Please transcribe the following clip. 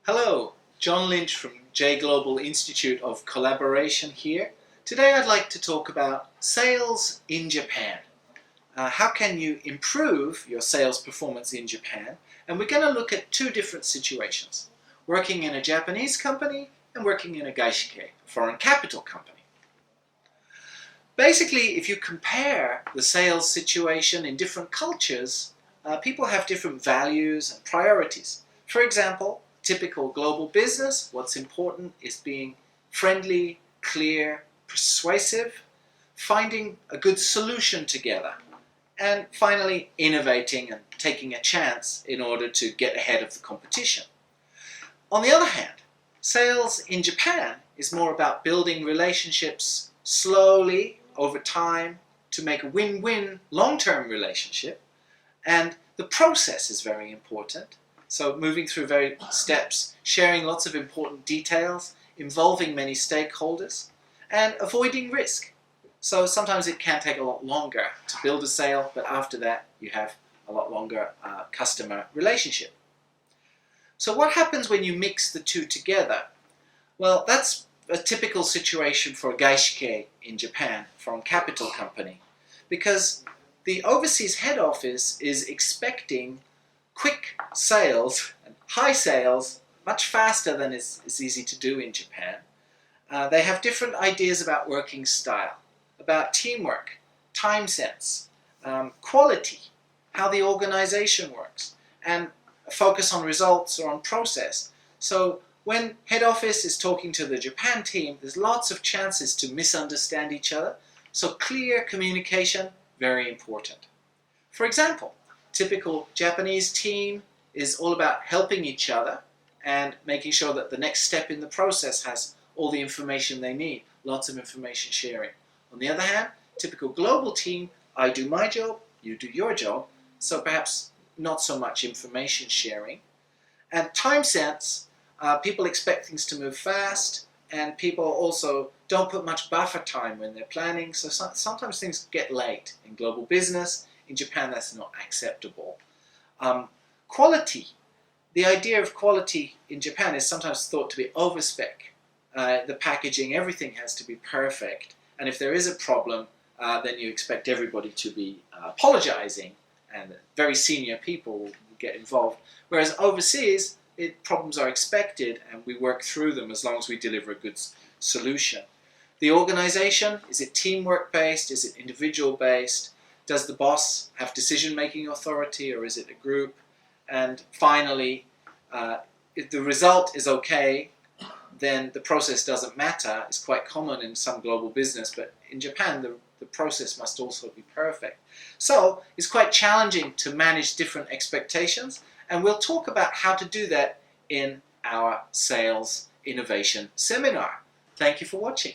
Hello, John Lynch from J Global Institute of Collaboration here. Today I'd like to talk about sales in Japan. How can you improve your sales performance in Japan? And we're going to look at two different situations. Working in a Japanese company and working in a gaishikei, a foreign capital company. Basically, if you compare the sales situation in different cultures, people have different values and priorities. For example, typical global business, what's important is being friendly, clear, persuasive, finding a good solution together, and finally innovating and taking a chance in order to get ahead of the competition. On the other hand, sales in Japan is more about building relationships slowly over time to make a win-win long-term relationship, and the process is very important. So moving through various steps, sharing lots of important details, involving many stakeholders, and avoiding risk. So sometimes it can take a lot longer to build a sale, but after that you have a lot longer customer relationship. So what happens when you mix the two together? Well, that's a typical situation for a gaishikei in Japan, foreign capital company, because the overseas head office is expecting quick sales and high sales much faster than is easy to do in Japan. They have different ideas about working style, about teamwork, time sense, quality, how the organization works, and focus on results or on process. So when head office is talking to the Japan team, there's lots of chances to misunderstand each other. So clear communication, very important. For example, typical Japanese team is all about helping each other and making sure that the next step in the process has all the information they need, lots of information sharing. On the other hand, typical global team, I do my job, you do your job, so perhaps not so much information sharing. And time sense, people expect things to move fast, and people also don't put much buffer time when they're planning, so sometimes things get late in global business. In Japan, that's not acceptable. Quality. The idea of quality in Japan is sometimes thought to be over-spec. The packaging, everything has to be perfect. And if there is a problem, then you expect everybody to be apologizing, and very senior people will get involved. Whereas overseas, problems are expected, and we work through them as long as we deliver a good solution. The organization, is it teamwork-based? Is it individual-based? Does the boss have decision-making authority, or is it a group? And finally, if the result is okay, then the process doesn't matter. It's quite common in some global business, but in Japan, the process must also be perfect. So it's quite challenging to manage different expectations, and we'll talk about how to do that in our sales innovation seminar. Thank you for watching.